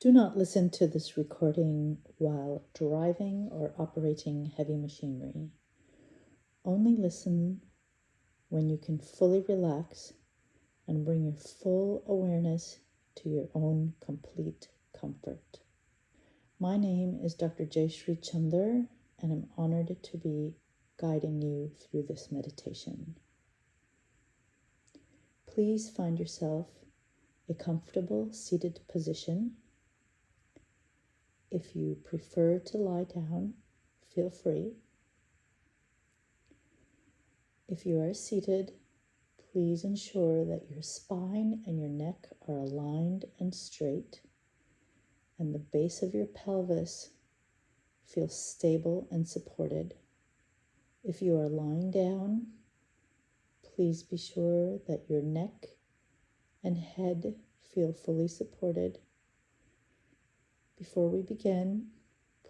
Do not listen to this recording while driving or operating heavy machinery. Only listen when you can fully relax and bring your full awareness to your own complete comfort. My name is Dr. Jayshree Chander, and I'm honored to be guiding you through this meditation. Please find yourself a comfortable seated position. If you prefer to lie down, feel free. If you are seated, please ensure that your spine and your neck are aligned and straight, and the base of your pelvis feels stable and supported. If you are lying down, please be sure that your neck and head feel fully supported. Before we begin,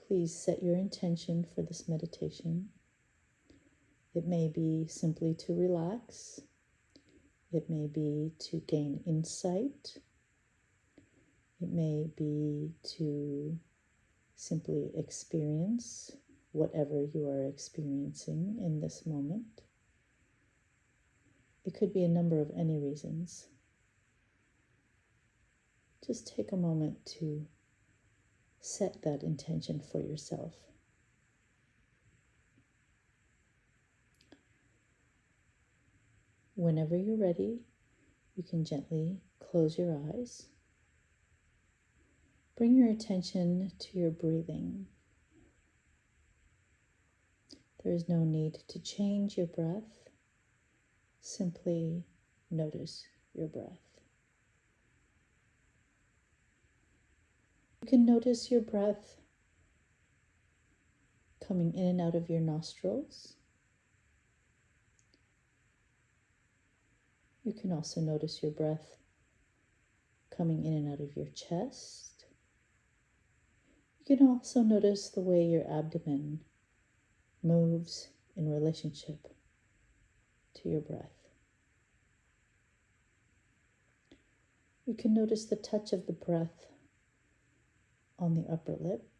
please set your intention for this meditation. It may be simply to relax. It may be to gain insight. It may be to simply experience whatever you are experiencing in this moment. It could be a number of any reasons. Just take a moment to set that intention for yourself. Whenever you're ready, you can gently close your eyes. Bring your attention to your breathing. There is no need to change your breath. Simply notice your breath. You can notice your breath coming in and out of your nostrils. You can also notice your breath coming in and out of your chest. You can also notice the way your abdomen moves in relationship to your breath. You can notice the touch of the breath on the upper lip.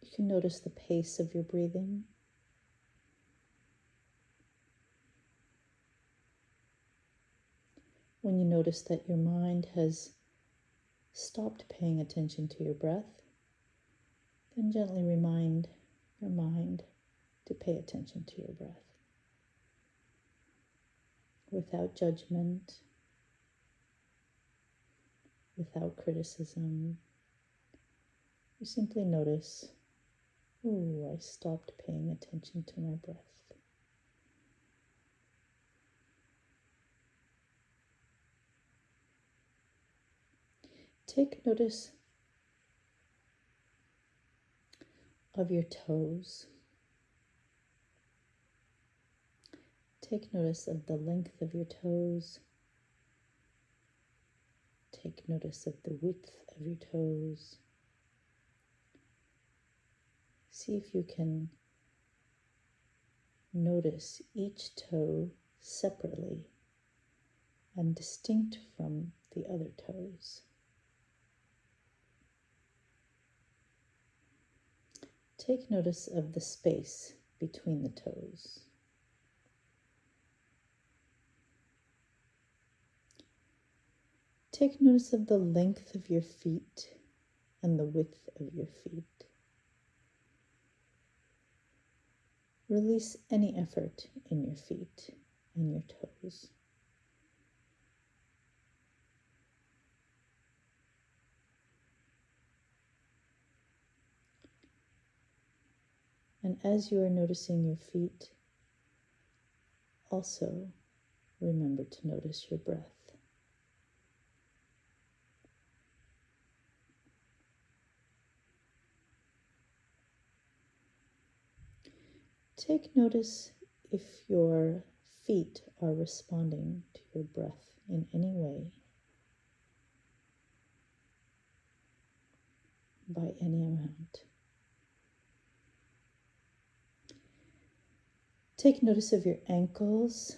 You can notice the pace of your breathing. When you notice that your mind has stopped paying attention to your breath, then gently remind your mind to pay attention to your breath. Without judgment, without criticism, you simply notice, I stopped paying attention to my breath. Take notice of your toes. Take notice of the length of your toes. Take notice of the width of your toes. See if you can notice each toe separately and distinct from the other toes. Take notice of the space between the toes. Take notice of the length of your feet and the width of your feet. Release any effort in your feet and your toes. And as you are noticing your feet, also remember to notice your breath. Take notice if your feet are responding to your breath in any way, by any amount. Take notice of your ankles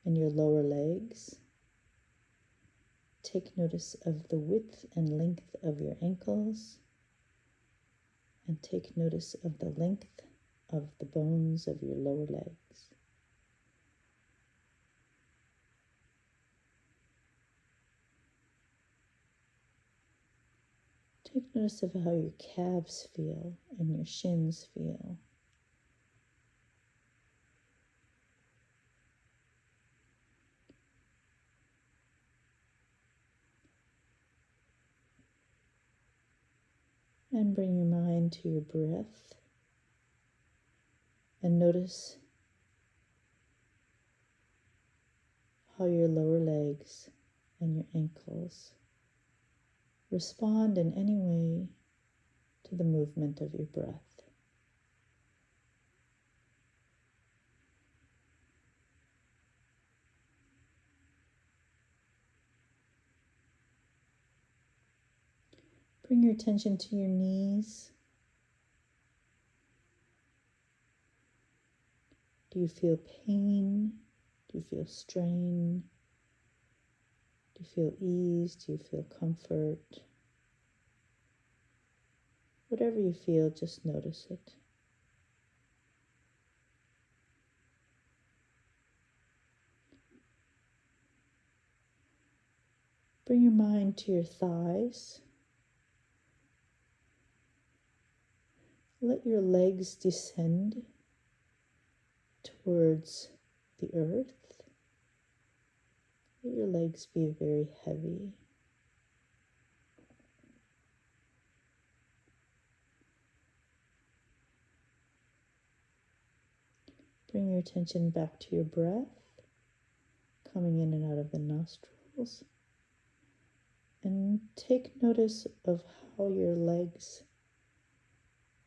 and your lower legs. Take notice of the width and length of your ankles, and take notice of the length of the bones of your lower legs. Take notice of how your calves feel and your shins feel. And bring your mind to your breath and notice how your lower legs and your ankles respond in any way to the movement of your breath. Bring your attention to your knees. Do you feel pain? Do you feel strain? Do you feel ease? Do you feel comfort? Whatever you feel, just notice it. Bring your mind to your thighs. Let your legs descend towards the earth. Let your legs be very heavy. Bring your attention back to your breath, coming in and out of the nostrils. And take notice of how your legs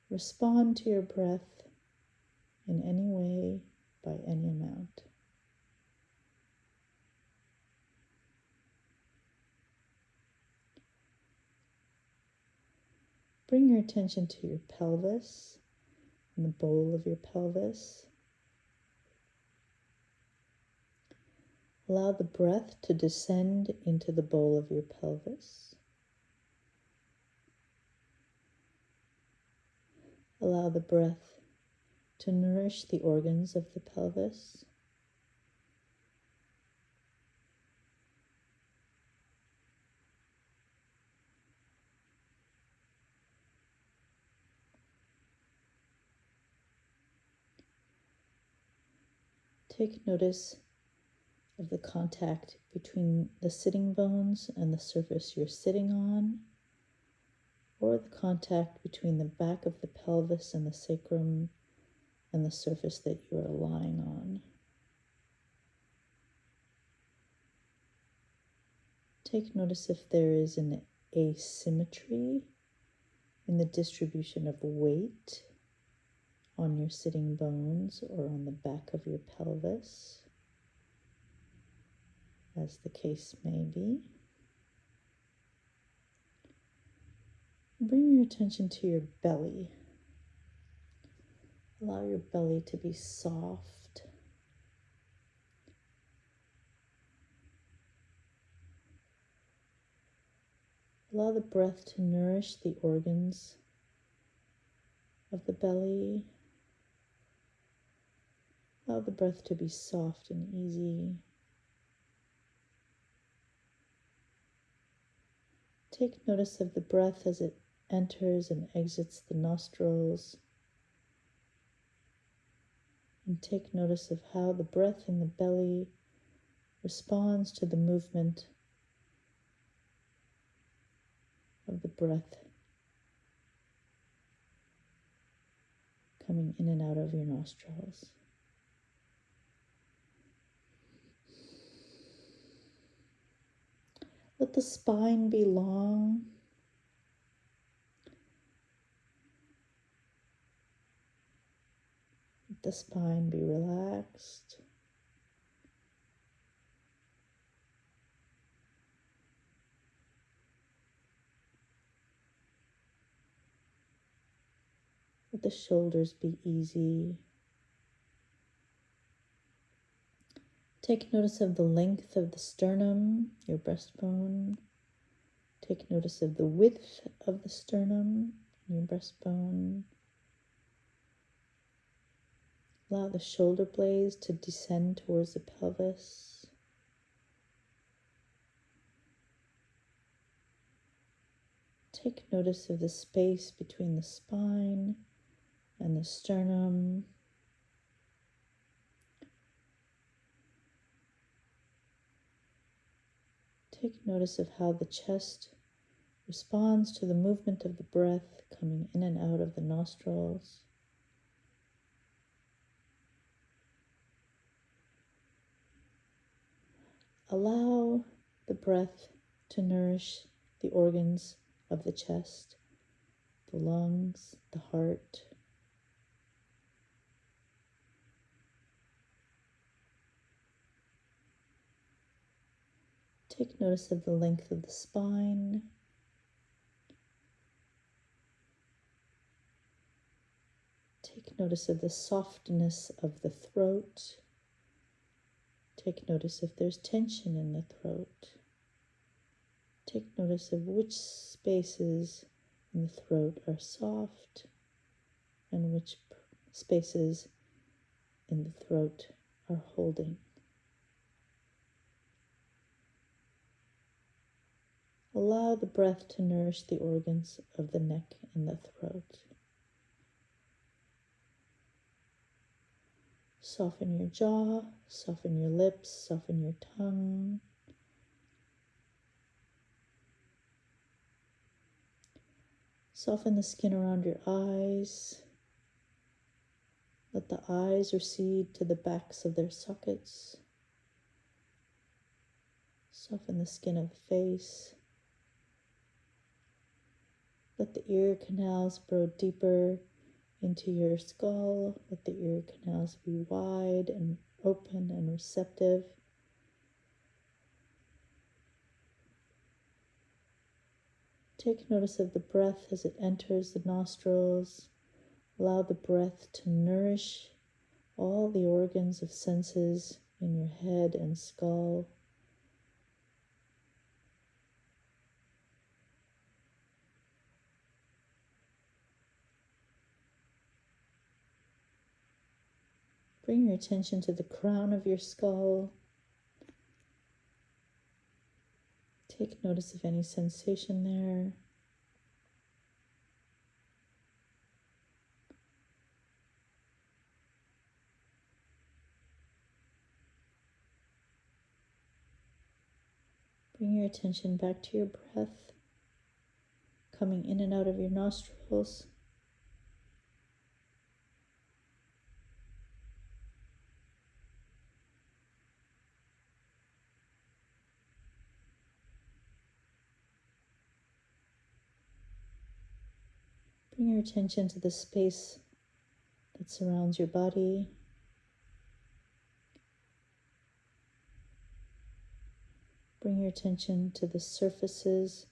respond to your breath in any way, by any amount. Bring your attention to your pelvis and the bowl of your pelvis. Allow the breath to descend into the bowl of your pelvis. Allow the breath to nourish the organs of the pelvis. Take notice of the contact between the sitting bones and the surface you're sitting on, or the contact between the back of the pelvis and the sacrum and the surface that you are lying on. Take notice if there is an asymmetry in the distribution of weight on your sitting bones or on the back of your pelvis, as the case may be. Bring your attention to your belly. Allow your belly to be soft. Allow the breath to nourish the organs of the belly. Allow the breath to be soft and easy. Take notice of the breath as it enters and exits the nostrils. And take notice of how the breath in the belly responds to the movement of the breath coming in and out of your nostrils. Let the spine be long. Let the spine be relaxed. Let the shoulders be easy. Take notice of the length of the sternum, your breastbone. Take notice of the width of the sternum, your breastbone. Allow the shoulder blades to descend towards the pelvis. Take notice of the space between the spine and the sternum. Take notice of how the chest responds to the movement of the breath coming in and out of the nostrils. Allow the breath to nourish the organs of the chest, the lungs, the heart. Take notice of the length of the spine. Take notice of the softness of the throat. Take notice if there's tension in the throat. Take notice of which spaces in the throat are soft and which spaces in the throat are holding. Allow the breath to nourish the organs of the neck and the throat. Soften your jaw, soften your lips, soften your tongue. Soften the skin around your eyes. Let the eyes recede to the backs of their sockets. Soften the skin of the face. Let the ear canals burrow deeper into your skull. Let the ear canals be wide and open and receptive. Take notice of the breath as it enters the nostrils. Allow the breath to nourish all the organs of senses in your head and skull. Bring your attention to the crown of your skull. Take notice of any sensation there. Bring your attention back to your breath, coming in and out of your nostrils. Bring your attention to the space that surrounds your body. Bring your attention to the surfaces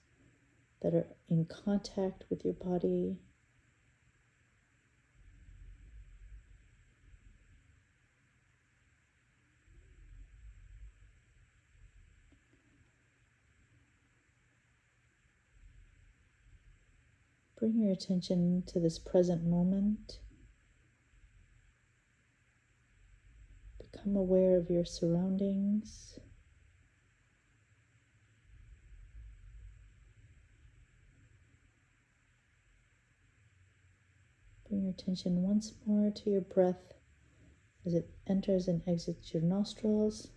that are in contact with your body. Bring your attention to this present moment. Become aware of your surroundings. Bring your attention once more to your breath as it enters and exits your nostrils.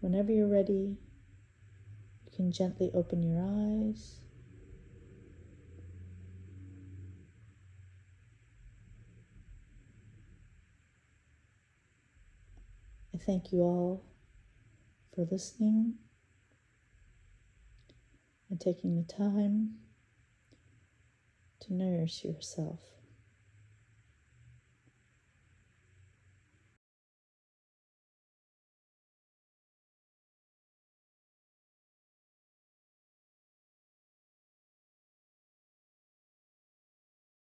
Whenever you're ready, you can gently open your eyes. I thank you all for listening and taking the time to nourish yourself.